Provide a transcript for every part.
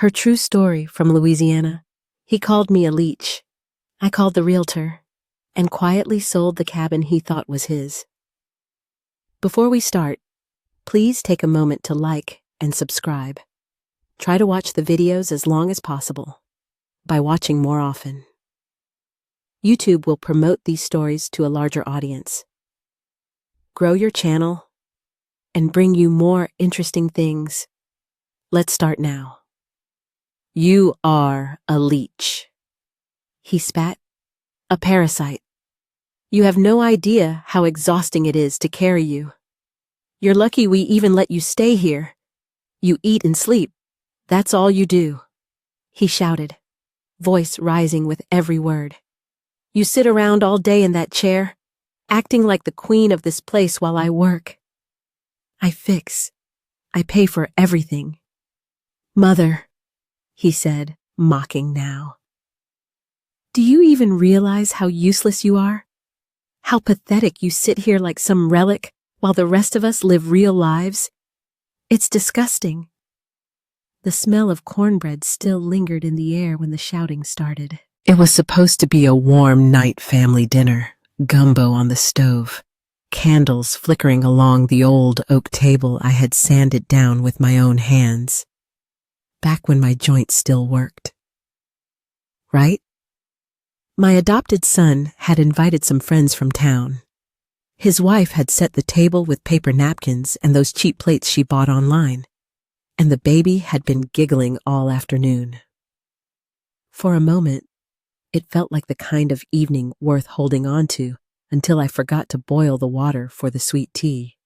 Her true story from Louisiana. He called me a leech. I called the realtor and quietly sold the cabin he thought was his. Before we start, please take a moment to like and subscribe. Try to watch the videos as long as possible by watching more often. YouTube will promote these stories to a larger audience, grow your channel, and bring you more interesting things. Let's start now. You are a leech. He spat. A parasite. You have no idea how exhausting it is to carry you. You're lucky we even let you stay here. You eat and sleep. That's all you do. He shouted, voice rising with every word. You sit around all day in that chair, acting like the queen of this place while I work. I fix. I pay for everything. Mother, he said, mocking now. Do you even realize how useless you are? How pathetic you sit here like some relic while the rest of us live real lives? It's disgusting. The smell of cornbread still lingered in the air when the shouting started. It was supposed to be a warm night family dinner, gumbo on the stove, candles flickering along the old oak table I had sanded down with my own hands, back when my joints still worked. Right? My adopted son had invited some friends from town. His wife had set the table with paper napkins and those cheap plates she bought online, and the baby had been giggling all afternoon. For a moment, it felt like the kind of evening worth holding on to until I forgot to boil the water for the sweet tea.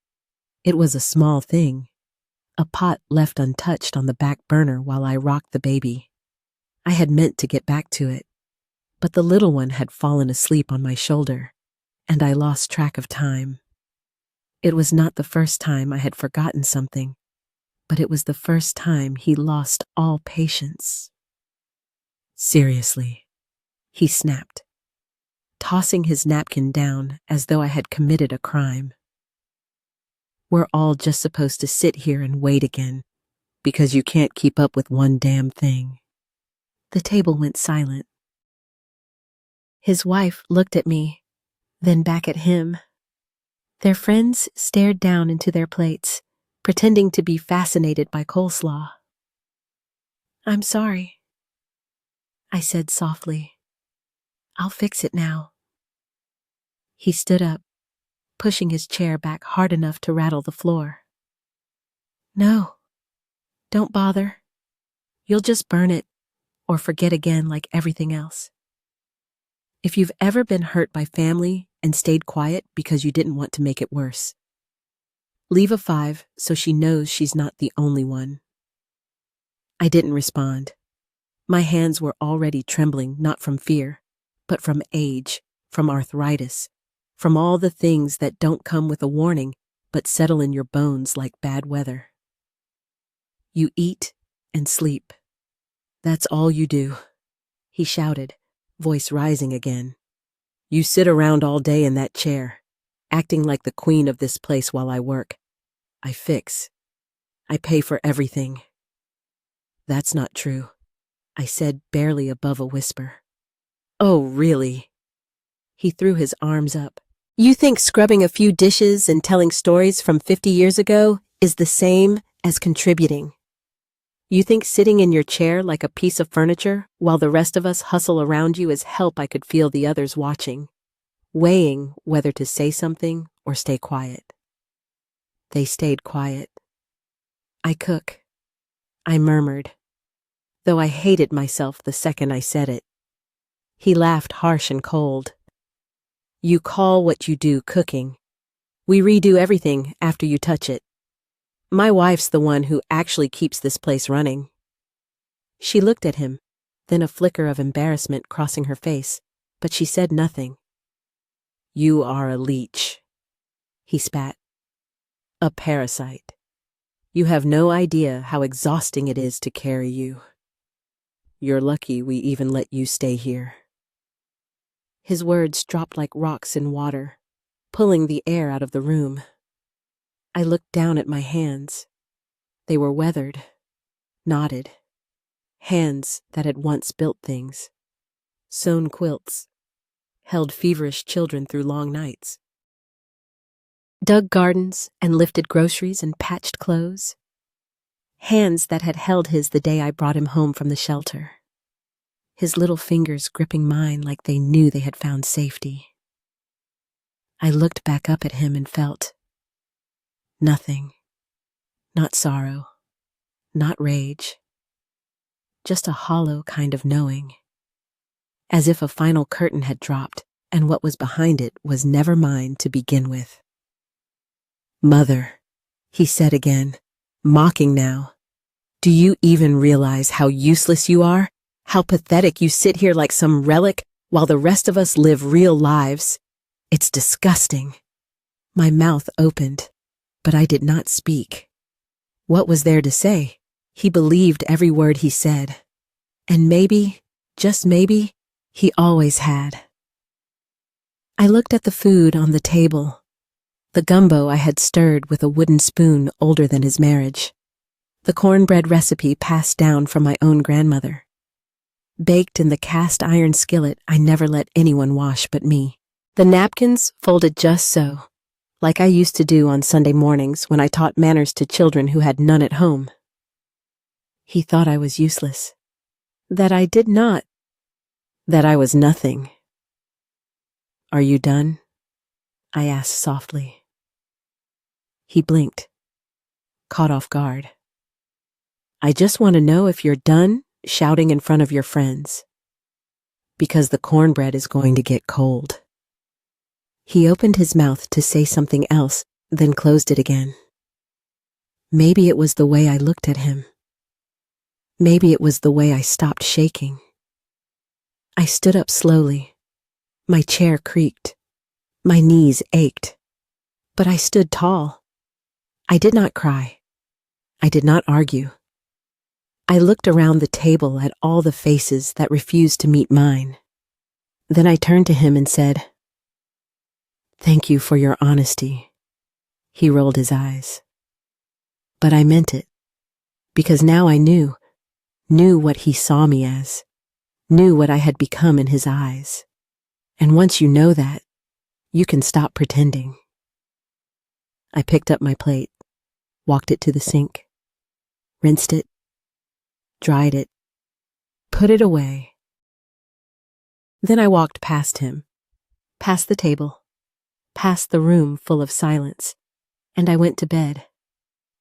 It was a small thing, a pot left untouched on the back burner while I rocked the baby. I had meant to get back to it, but the little one had fallen asleep on my shoulder, and I lost track of time. It was not the first time I had forgotten something, but it was the first time he lost all patience. Seriously, he snapped, tossing his napkin down as though I had committed a crime. We're all just supposed to sit here and wait again, because you can't keep up with one damn thing. The table went silent. His wife looked at me, then back at him. Their friends stared down into their plates, pretending to be fascinated by coleslaw. I'm sorry, I said softly. I'll fix it now. He stood up, pushing his chair back hard enough to rattle the floor. No, don't bother. You'll just burn it, or forget again like everything else. If you've ever been hurt by family and stayed quiet because you didn't want to make it worse, leave a 5 so she knows she's not the only one. I didn't respond. My hands were already trembling, not from fear, but from age, from arthritis, from all the things that don't come with a warning but settle in your bones like bad weather. You eat and sleep. That's all you do, he shouted, voice rising again. You sit around all day in that chair, acting like the queen of this place while I work. I fix. I pay for everything. That's not true, I said barely above a whisper. Oh, really? He threw his arms up. You think scrubbing a few dishes and telling stories from 50 years ago is the same as contributing? You think sitting in your chair like a piece of furniture while the rest of us hustle around you is help? I could feel the others watching, weighing whether to say something or stay quiet. They stayed quiet. I cook, I murmured, though I hated myself the second I said it. He laughed harsh and cold. You call what you do cooking. We redo everything after you touch it. My wife's the one who actually keeps this place running. She looked at him, then a flicker of embarrassment crossing her face, but she said nothing. You are a leech, he spat. A parasite. You have no idea how exhausting it is to carry you. You're lucky we even let you stay here. His words dropped like rocks in water, pulling the air out of the room. I looked down at my hands. They were weathered, knotted. Hands that had once built things, sewn quilts, held feverish children through long nights, dug gardens and lifted groceries and patched clothes. Hands that had held his the day I brought him home from the shelter. His little fingers gripping mine like they knew they had found safety. I looked back up at him and felt nothing. Not sorrow, not rage. Just a hollow kind of knowing. As if a final curtain had dropped and what was behind it was never mine to begin with. Mother, he said again, mocking now. Do you even realize how useless you are? How pathetic you sit here like some relic while the rest of us live real lives? It's disgusting. My mouth opened, but I did not speak. What was there to say? He believed every word he said. And maybe, just maybe, he always had. I looked at the food on the table. The gumbo I had stirred with a wooden spoon older than his marriage. The cornbread recipe passed down from my own grandmother. Baked in the cast iron skillet I never let anyone wash but me. The napkins folded just so, like I used to do on Sunday mornings when I taught manners to children who had none at home. He thought I was useless. That I did not. That I was nothing. Are you done? I asked softly. He blinked, caught off guard. I just want to know if you're done shouting in front of your friends. Because the cornbread is going to get cold. He opened his mouth to say something else, then closed it again. Maybe it was the way I looked at him. Maybe it was the way I stopped shaking. I stood up slowly. My chair creaked. My knees ached. But I stood tall. I did not cry. I did not argue. I looked around the table at all the faces that refused to meet mine. Then I turned to him and said, "Thank you for your honesty." He rolled his eyes. But I meant it, because now I knew what he saw me as, knew what I had become in his eyes. And once you know that, you can stop pretending. I picked up my plate, walked it to the sink, rinsed it, dried it, put it away. Then I walked past him, past the table, past the room full of silence, and I went to bed.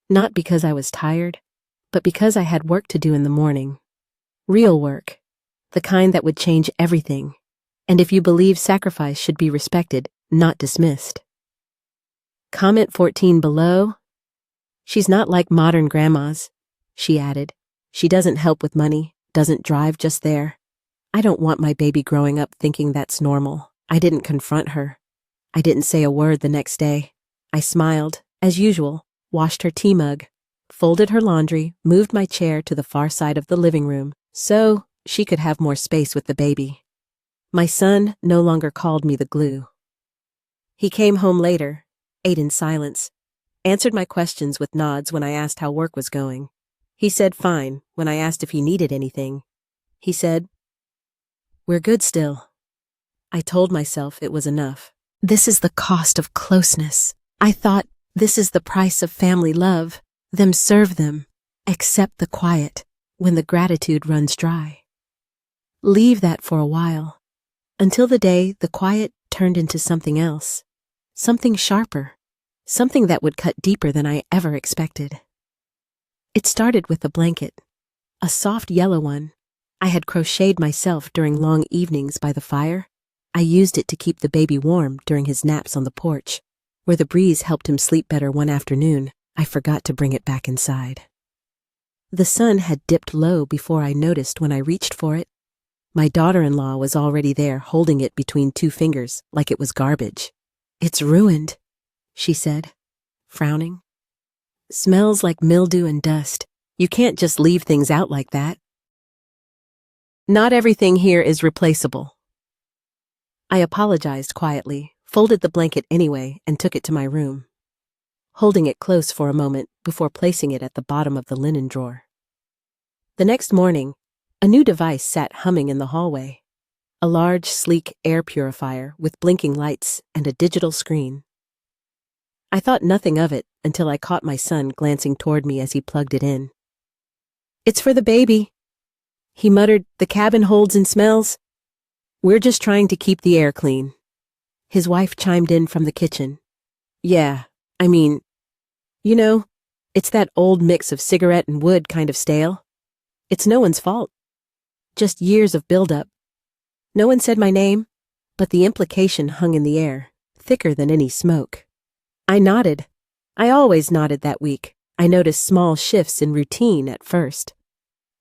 Not because I was tired, but because I had work to do in the morning. Real work, the kind that would change everything, and if you believe sacrifice should be respected, not dismissed. Comment 14 below. She's not like modern grandmas, she added. She doesn't help with money, doesn't drive just there. I don't want my baby growing up thinking that's normal. I didn't confront her. I didn't say a word the next day. I smiled, as usual, washed her tea mug, folded her laundry, moved my chair to the far side of the living room so she could have more space with the baby. My son no longer called me the glue. He came home later, ate in silence, answered my questions with nods when I asked how work was going. He said fine when I asked if he needed anything. He said, "We're good still." I told myself it was enough. This is the cost of closeness. I thought, this is the price of family love. Them serve them. Accept the quiet when the gratitude runs dry. Leave that for a while, until the day the quiet turned into something else, something sharper, something that would cut deeper than I ever expected. It started with a blanket, a soft yellow one. I had crocheted myself during long evenings by the fire. I used it to keep the baby warm during his naps on the porch. Where the breeze helped him sleep better one afternoon, I forgot to bring it back inside. The sun had dipped low before I noticed when I reached for it. My daughter-in-law was already there holding it between two fingers like it was garbage. "It's ruined," she said, frowning. "Smells like mildew and dust. You can't just leave things out like that." Not everything here is replaceable. I apologized quietly, folded the blanket anyway, and took it to my room, holding it close for a moment before placing it at the bottom of the linen drawer. The next morning, A new device sat humming in the hallway. A large, sleek air purifier with blinking lights and a digital screen. I thought nothing of it until I caught my son glancing toward me as he plugged it in. "It's for the baby," he muttered. "The cabin holds and smells. We're just trying to keep the air clean." His wife chimed in from the kitchen. "Yeah, I mean, it's that old mix of cigarette and wood kind of stale. It's no one's fault. Just years of buildup. No one said my name, but the implication hung in the air, thicker than any smoke. I nodded. I always nodded that week. I noticed small shifts in routine at first.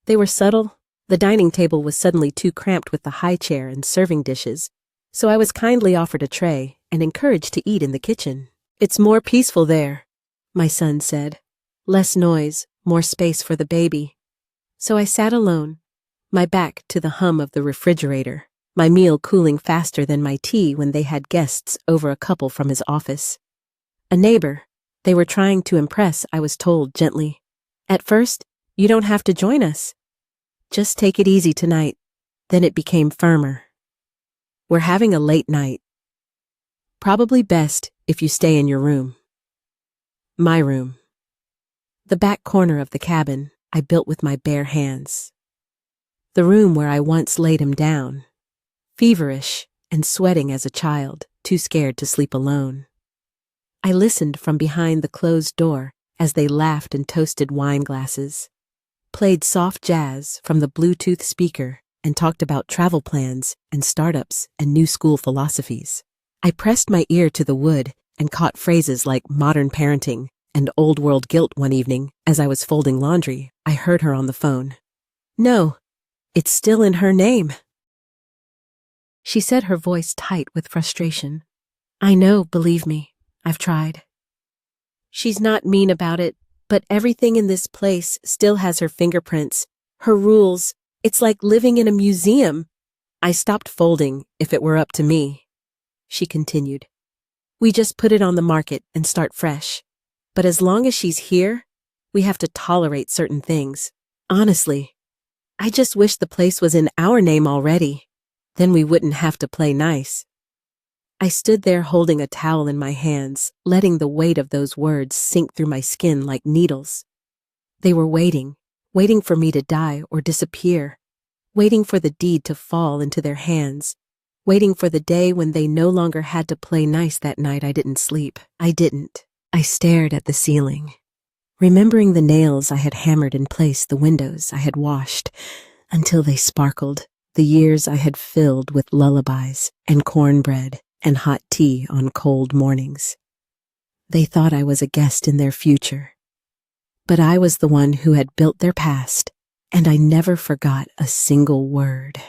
They were subtle. The dining table was suddenly too cramped with the high chair and serving dishes, so I was kindly offered a tray and encouraged to eat in the kitchen. "It's more peaceful there," my son said. "Less noise, more space for the baby." So I sat alone, my back to the hum of the refrigerator, my meal cooling faster than my tea when they had guests over, a couple from his office. A neighbor. They were trying to impress, I was told gently. "At first, you don't have to join us. Just take it easy tonight." Then it became firmer. "We're having a late night. Probably best if you stay in your room." My room. The back corner of the cabin I built with my bare hands. The room where I once laid him down, feverish and sweating as a child, too scared to sleep alone. I listened from behind the closed door as they laughed and toasted wine glasses, played soft jazz from the Bluetooth speaker, and talked about travel plans and startups and new school philosophies. I pressed my ear to the wood and caught phrases like modern parenting and old world guilt. One evening, as I was folding laundry, I heard her on the phone. "No, it's still in her name." She said, her voice tight with frustration. "I know, believe me, I've tried. She's not mean about it, but everything in this place still has her fingerprints, her rules. It's like living in a museum." I stopped folding if it were up to me. She continued. "We just put it on the market and start fresh. But as long as she's here, we have to tolerate certain things. Honestly, I just wish the place was in our name already. Then we wouldn't have to play nice." I stood there holding a towel in my hands, letting the weight of those words sink through my skin like needles. They were waiting for me to die or disappear, waiting for the deed to fall into their hands, waiting for the day when they no longer had to play nice. That night I didn't sleep. I didn't. I stared at the ceiling, remembering the nails I had hammered in place, the windows I had washed until they sparkled, the years I had filled with lullabies and cornbread and hot tea on cold mornings. They thought I was a guest in their future, but I was the one who had built their past, and I never forgot a single word.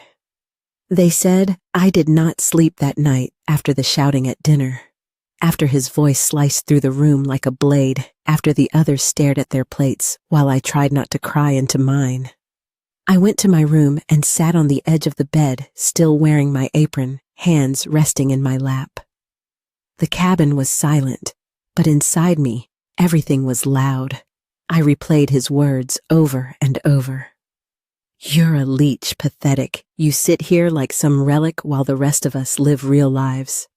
They said I did not sleep that night after the shouting at dinner, after his voice sliced through the room like a blade, after the others stared at their plates while I tried not to cry into mine. I went to my room and sat on the edge of the bed, still wearing my apron, hands resting in my lap. The cabin was silent, but inside me, everything was loud. I replayed his words over and over. "You're a leech, pathetic. You sit here like some relic while the rest of us live real lives."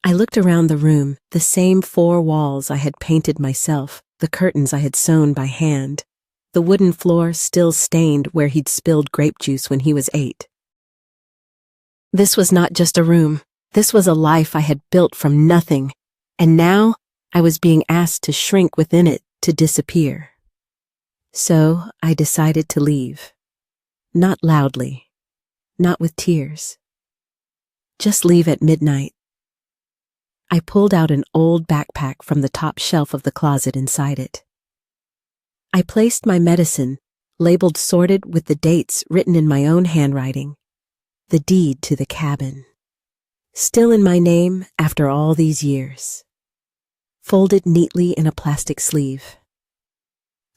I looked around the room, the same 4 walls I had painted myself, the curtains I had sewn by hand, the wooden floor still stained where he'd spilled grape juice when he was 8. This was not just a room. This was a life I had built from nothing, and now I was being asked to shrink within it, to disappear. So I decided to leave. Not loudly, not with tears. Just leave at midnight. I pulled out an old backpack from the top shelf of the closet inside it. I placed my medicine, labeled sorted with the dates written in my own handwriting, the deed to the cabin, still in my name after all these years, folded neatly in a plastic sleeve.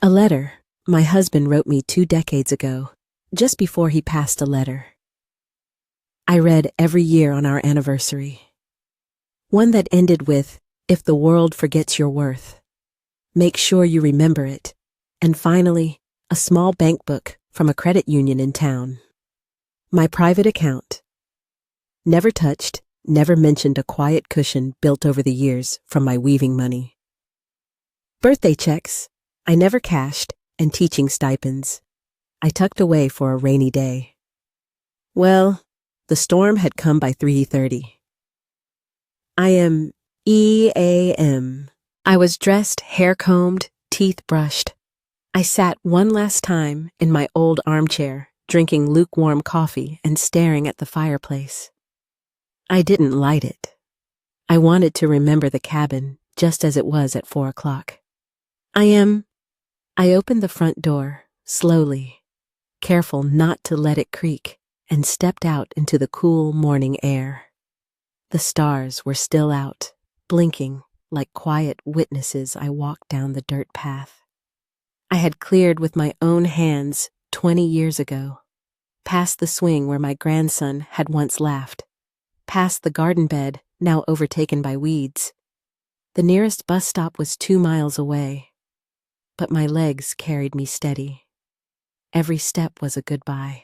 A letter my husband wrote me 2 decades ago, just before he passed. A letter I read every year on our anniversary. One that ended with, "If the world forgets your worth, make sure you remember it." And finally, a small bank book from a credit union in town. My private account. Never touched, never mentioned a quiet cushion built over the years from my weaving money. Birthday checks, I never cashed, and teaching stipends, I tucked away for a rainy day. Well, the storm had come by 3:30. I am EAM. I was dressed, hair combed, teeth brushed. I sat one last time in my old armchair, drinking lukewarm coffee and staring at the fireplace. I didn't light it. I wanted to remember the cabin just as it was at 4 o'clock. I opened the front door, slowly, careful not to let it creak, and stepped out into the cool morning air. The stars were still out, blinking like quiet witnesses. I walked down the dirt path I had cleared with my own hands 20 years ago, past the swing where my grandson had once laughed, past the garden bed now overtaken by weeds. The nearest bus stop was 2 miles away, but my legs carried me steady. Every step was a goodbye.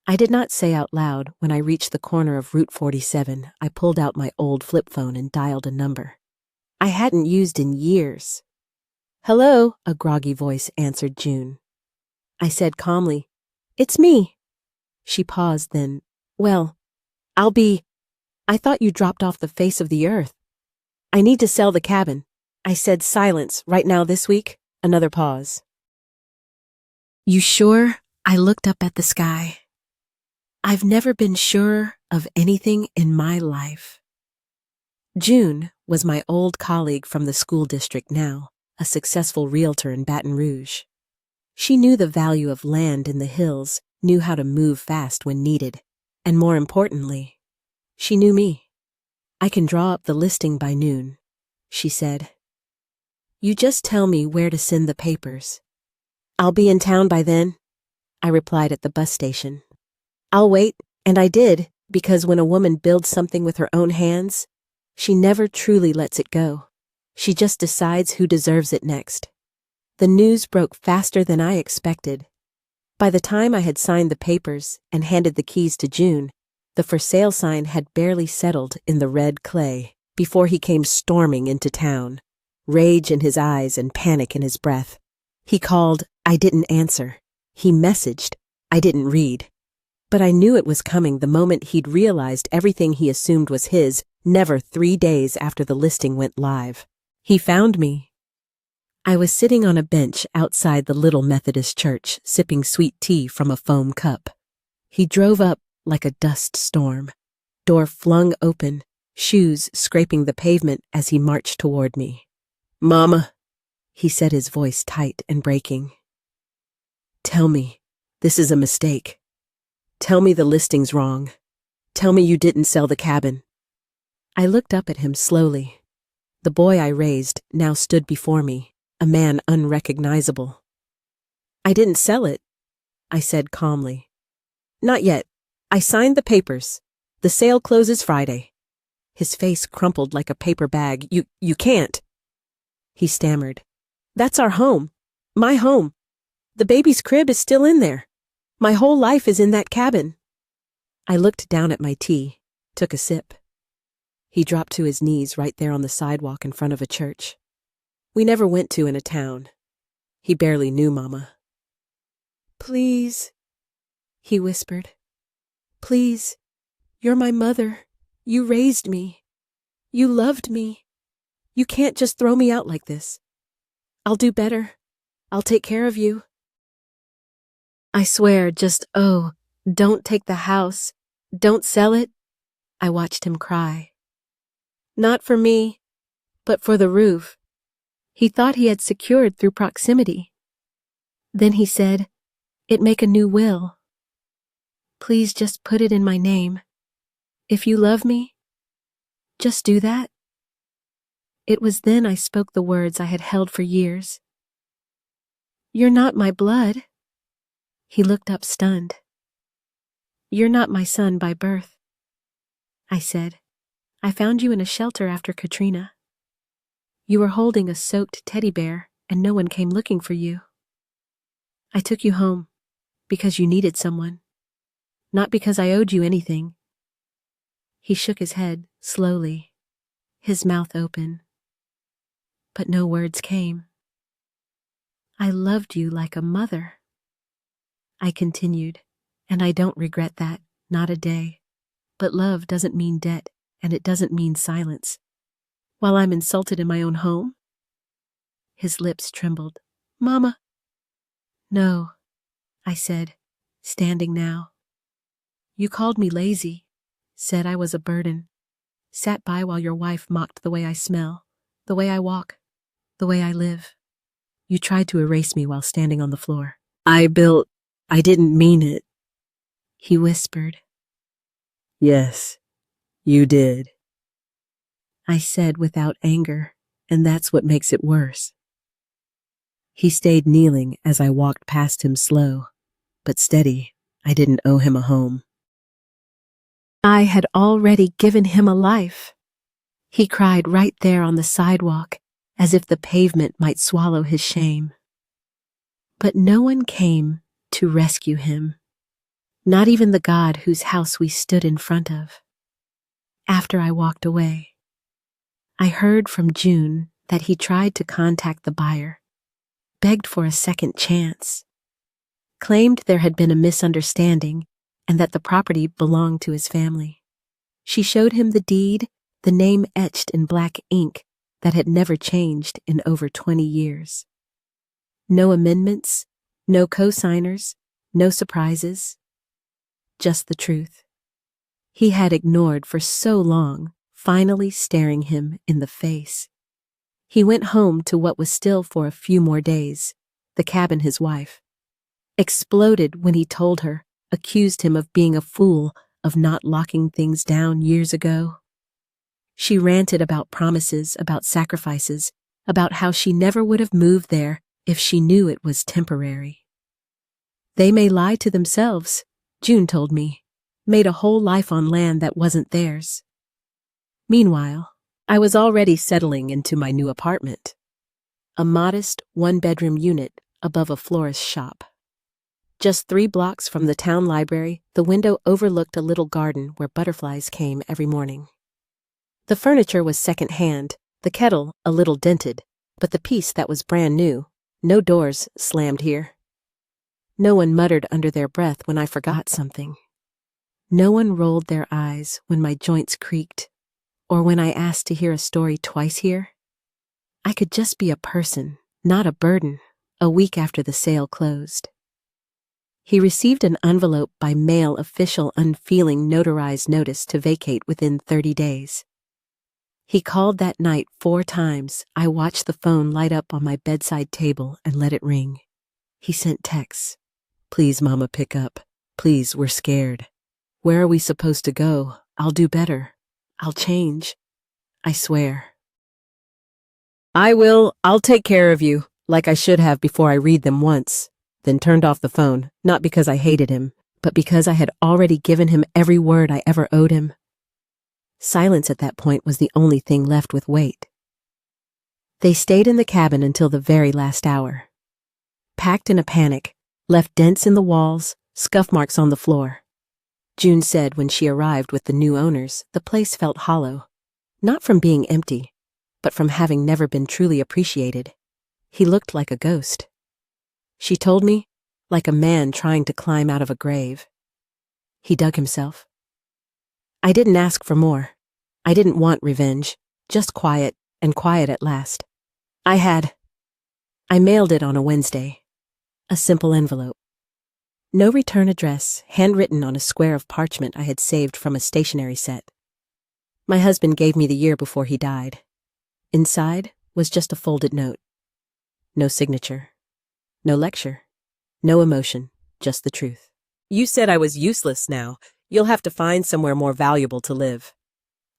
I did not say out loud when I reached the corner of Route 47. I pulled out my old flip phone and dialed a number I hadn't used in years. "Hello," a groggy voice answered June. I said calmly, "It's me." She paused, then, "Well, I thought you dropped off the face of the earth. I need to sell the cabin." I said, "Silence, right now this week." Another pause. "You sure?" I looked up at the sky. I've never been surer of anything in my life. June was my old colleague from the school district now, a successful realtor in Baton Rouge. She knew the value of land in the hills, knew how to move fast when needed, and more importantly, she knew me. "I can draw up the listing by noon," she said. "You just tell me where to send the papers." "I'll be in town by then," I replied at the bus station. "I'll wait," and I did, because when a woman builds something with her own hands, she never truly lets it go. She just decides who deserves it next. The news broke faster than I expected. By the time I had signed the papers and handed the keys to June, the for sale sign had barely settled in the red clay before he came storming into town, rage in his eyes and panic in his breath. He called, I didn't answer. He messaged, I didn't read. But I knew it was coming the moment he'd realized everything he assumed was his, never 3 days after the listing went live. He found me. I was sitting on a bench outside the little Methodist church, sipping sweet tea from a foam cup. He drove up like a dust storm, door flung open, shoes scraping the pavement as he marched toward me. "Mama," he said, his voice tight and breaking. "Tell me, this is a mistake. Tell me the listing's wrong. Tell me you didn't sell the cabin." I looked up at him slowly. The boy I raised now stood before me, a man unrecognizable. "I didn't sell it," I said calmly. "Not yet. I signed the papers. The sale closes Friday." His face crumpled like a paper bag. You can't." He stammered. "That's our home. My home. The baby's crib is still in there. My whole life is in that cabin." I looked down at my tea, took a sip. He dropped to his knees right there on the sidewalk in front of a church we never went to in a town. He barely knew Mama. "Please," he whispered. "Please, you're my mother. You raised me. You loved me. You can't just throw me out like this. I'll do better. I'll take care of you. I swear, don't take the house. Don't sell it." I watched him cry. "Not for me, but for the roof." He thought he had secured through proximity. Then he said, "It make a new will. Please just put it in my name. If you love me, just do that." It was then I spoke the words I had held for years. "You're not my blood." He looked up stunned. "You're not my son by birth." I said, "I found you in a shelter after Katrina. You were holding a soaked teddy bear and no one came looking for you. I took you home. Because you needed someone. Not because I owed you anything. He shook his head, slowly, his mouth open. But no words came. I loved you like a mother. I continued, and I don't regret that, not a day. But love doesn't mean debt, and it doesn't mean silence. While I'm insulted in my own home? His lips trembled. Mama. No, I said, standing now. You called me lazy, said I was a burden, sat by while your wife mocked the way I smell, the way I walk, the way I live. You tried to erase me while standing on the floor. I didn't mean it, he whispered. Yes, you did, I said without anger, and that's what makes it worse. He stayed kneeling as I walked past him slow, but steady. I didn't owe him a home. I had already given him a life. He cried right there on the sidewalk, as if the pavement might swallow his shame. But no one came to rescue him, not even the God whose house we stood in front of. After I walked away, I heard from June that he tried to contact the buyer, begged for a second chance, claimed there had been a misunderstanding and that the property belonged to his family. She showed him the deed, the name etched in black ink that had never changed in over 20 years. No amendments, no co-signers, no surprises, just the truth. He had ignored for so long, finally staring him in the face. He went home to what was still for a few more days, the cabin his wife. Exploded when he told her, accused him of being a fool, of not locking things down years ago. She ranted about promises, about sacrifices, about how she never would have moved there if she knew it was temporary. They may lie to themselves, June told me, made a whole life on land that wasn't theirs. Meanwhile, I was already settling into my new apartment, a modest one-bedroom unit above a florist's shop. Just 3 blocks from the town library, the window overlooked a little garden where butterflies came every morning. The furniture was second-hand, the kettle a little dented, but the piece that was brand new, no doors slammed here. No one muttered under their breath when I forgot something. No one rolled their eyes when my joints creaked, or when I asked to hear a story twice here. I could just be a person, not a burden, a week after the sale closed. He received an envelope by mail, official, unfeeling, notarized notice to vacate within 30 days. He called that night 4 times. I watched the phone light up on my bedside table and let it ring. He sent texts. Please, Mama, pick up. Please, we're scared. Where are we supposed to go? I'll do better. I'll change. I swear. I'll take care of you, like I should have before I read them once. Then turned off the phone, not because I hated him, but because I had already given him every word I ever owed him. Silence at that point was the only thing left with weight. They stayed in the cabin until the very last hour. Packed in a panic, left dents in the walls, scuff marks on the floor. June said when she arrived with the new owners, the place felt hollow, not from being empty, but from having never been truly appreciated. He looked like a ghost. She told me, like a man trying to climb out of a grave. He dug himself. I didn't ask for more. I didn't want revenge, just quiet, and quiet at last. I mailed it on a Wednesday. A simple envelope. No return address, handwritten on a square of parchment I had saved from a stationery set. My husband gave me the year before he died. Inside was just a folded note. No signature. No lecture. No emotion. Just the truth. You said I was useless now. You'll have to find somewhere more valuable to live.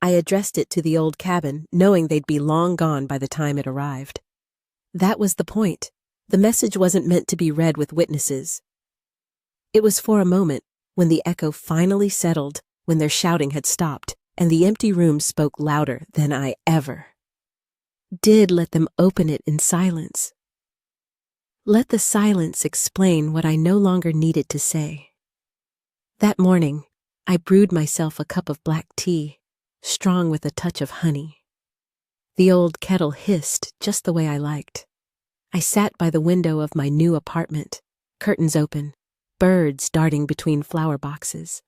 I addressed it to the old cabin, knowing they'd be long gone by the time it arrived. That was the point. The message wasn't meant to be read with witnesses. It was for a moment, when the echo finally settled, when their shouting had stopped, and the empty room spoke louder than I ever did let them open it in silence. Let the silence explain what I no longer needed to say. That morning, I brewed myself a cup of black tea, strong with a touch of honey. The old kettle hissed just the way I liked. I sat by the window of my new apartment, curtains open, birds darting between flower boxes.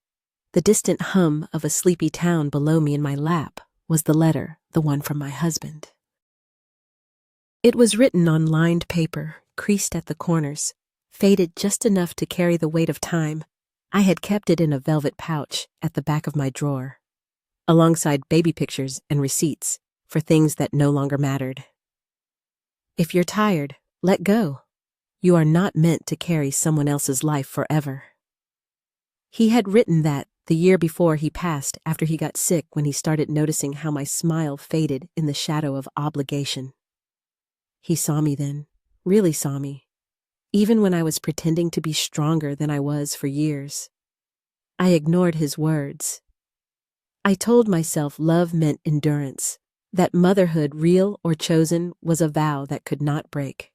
The distant hum of a sleepy town below me in my lap was the letter, the one from my husband. It was written on lined paper, creased at the corners, faded just enough to carry the weight of time. I had kept it in a velvet pouch at the back of my drawer, alongside baby pictures and receipts for things that no longer mattered. If you're tired, let go. You are not meant to carry someone else's life forever. He had written that the year before he passed after he got sick when he started noticing how my smile faded in the shadow of obligation. He saw me then, really saw me, even when I was pretending to be stronger than I was for years. I ignored his words. I told myself love meant endurance, that motherhood, real or chosen, was a vow that could not break.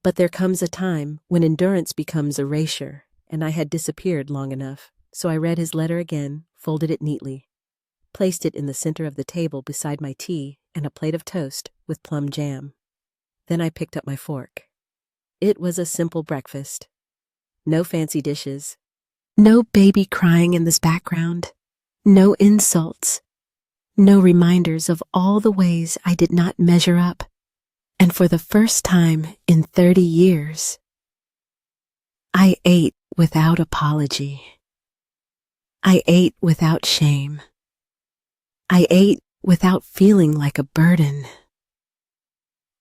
But there comes a time when endurance becomes erasure, and I had disappeared long enough, so I read his letter again, folded it neatly, placed it in the center of the table beside my tea and a plate of toast with plum jam. Then I picked up my fork. It was a simple breakfast. No fancy dishes. No baby crying in this background. No insults. No reminders of all the ways I did not measure up. And for the first time in 30 years, I ate without apology. I ate without shame. I ate without feeling like a burden.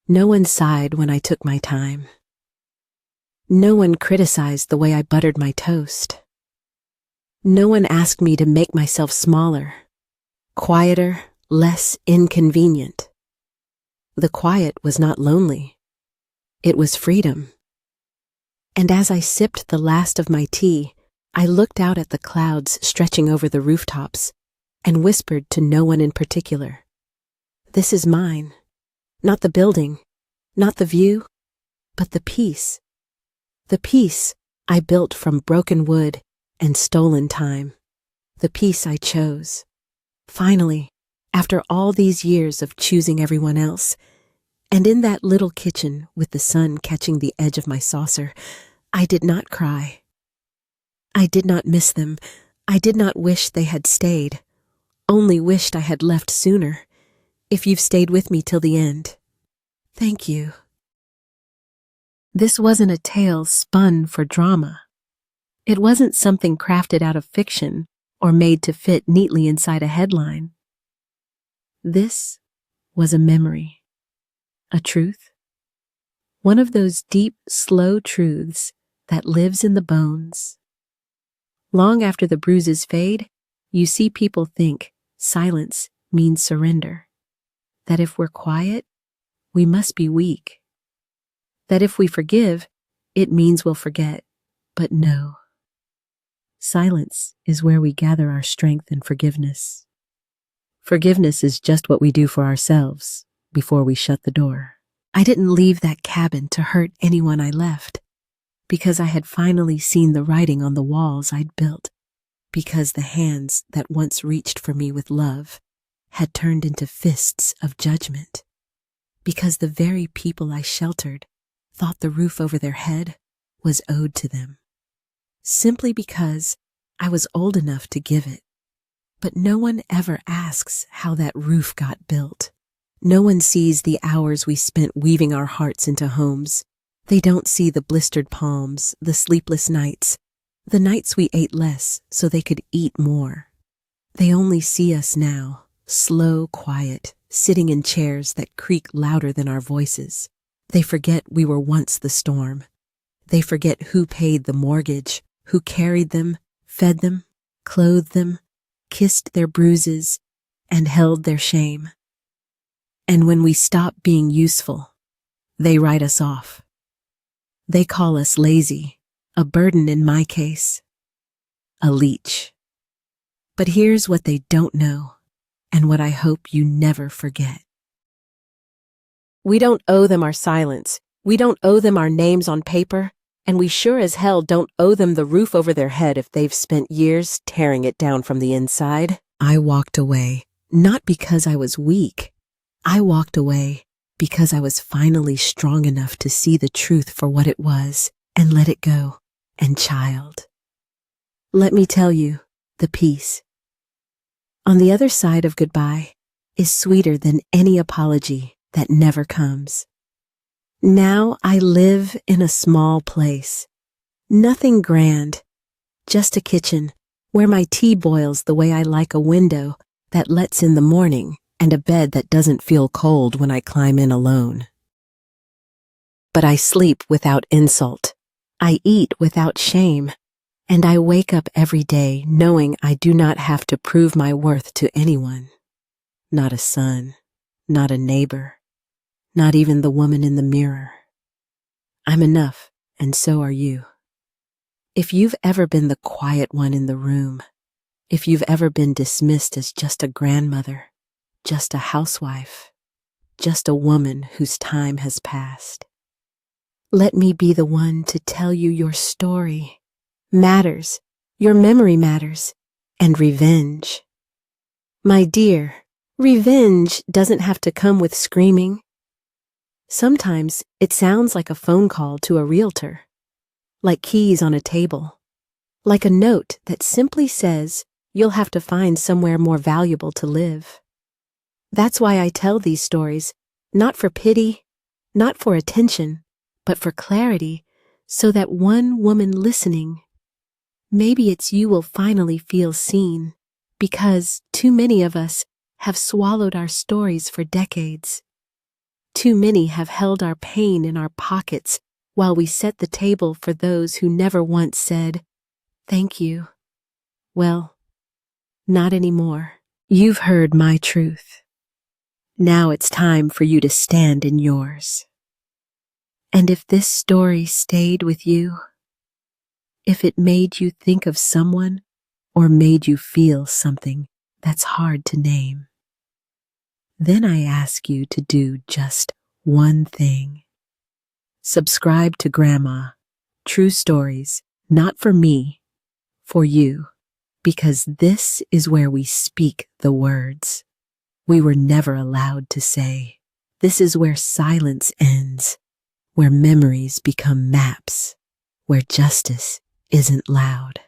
No one sighed when I took my time. No one criticized the way I buttered my toast. No one asked me to make myself smaller, quieter, less inconvenient. The quiet was not lonely. It was freedom. And as I sipped the last of my tea, I looked out at the clouds stretching over the rooftops and whispered to no one in particular, "This is mine. Not the building, not the view, but the peace. The peace I built from broken wood and stolen time. The peace I chose. Finally, after all these years of choosing everyone else, and in that little kitchen with the sun catching the edge of my saucer, I did not cry. I did not miss them. I did not wish they had stayed. Only wished I had left sooner. If you've stayed with me till the end, thank you." This wasn't a tale spun for drama. It wasn't something crafted out of fiction or made to fit neatly inside a headline. This was a memory, a truth, one of those deep, slow truths that lives in the bones. Long after the bruises fade, you see people think silence means surrender, that if we're quiet, we must be weak, that if we forgive, it means we'll forget. But no. Silence is where we gather our strength and forgiveness. Forgiveness is just what we do for ourselves before we shut the door. I didn't leave that cabin to hurt anyone I left, because I had finally seen the writing on the walls I'd built, because the hands that once reached for me with love had turned into fists of judgment, because the very people I sheltered thought the roof over their head was owed to them, simply because I was old enough to give it. But no one ever asks how that roof got built. No one sees the hours we spent weaving our hearts into homes. They don't see the blistered palms, the sleepless nights, the nights we ate less so they could eat more. They only see us now, slow, quiet, sitting in chairs that creak louder than our voices. They forget we were once the storm. They forget who paid the mortgage, who carried them, fed them, clothed them, kissed their bruises, and held their shame. And when we stop being useful, they write us off. They call us lazy, a burden in my case, a leech. But here's what they don't know, and what I hope you never forget. We don't owe them our silence. We don't owe them our names on paper, and we sure as hell don't owe them the roof over their head if they've spent years tearing it down from the inside. I walked away, not because I was weak. I walked away because I was finally strong enough to see the truth for what it was and let it go. And child, let me tell you, the peace on the other side of goodbye is sweeter than any apology that never comes. Now I live in a small place. Nothing grand, just a kitchen where my tea boils the way I like, a window that lets in the morning, and a bed that doesn't feel cold when I climb in alone. But I sleep without insult. I eat without shame. And I wake up every day knowing I do not have to prove my worth to anyone. Not a son, not a neighbor, not even the woman in the mirror. I'm enough, and so are you. If you've ever been the quiet one in the room, if you've ever been dismissed as just a grandmother, just a housewife, just a woman whose time has passed, let me be the one to tell you your story matters, your memory matters, and revenge. My dear, revenge doesn't have to come with screaming. Sometimes it sounds like a phone call to a realtor, like keys on a table, like a note that simply says you'll have to find somewhere more valuable to live. That's why I tell these stories, not for pity, not for attention, but for clarity, so that one woman listening, maybe it's you, will finally feel seen, because too many of us have swallowed our stories for decades. Too many have held our pain in our pockets while we set the table for those who never once said, "Thank you." Well, not anymore. You've heard my truth. Now it's time for you to stand in yours. And if this story stayed with you, if it made you think of someone or made you feel something that's hard to name, then I ask you to do just one thing. Subscribe to Grandma, True Stories, not for me, for you, because this is where we speak the words we were never allowed to say. This is where silence ends, where memories become maps, where justice isn't loud.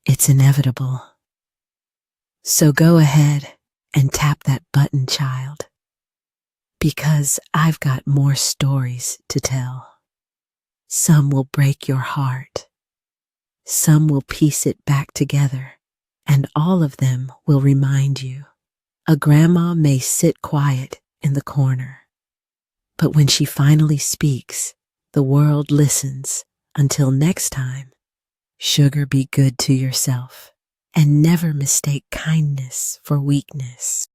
It's inevitable. So go ahead and tap that button, child, because I've got more stories to tell. Some will break your heart. Some will piece it back together, and all of them will remind you. A grandma may sit quiet in the corner, but when she finally speaks, the world listens. Until next time, sugar, be good to yourself, and never mistake kindness for weakness.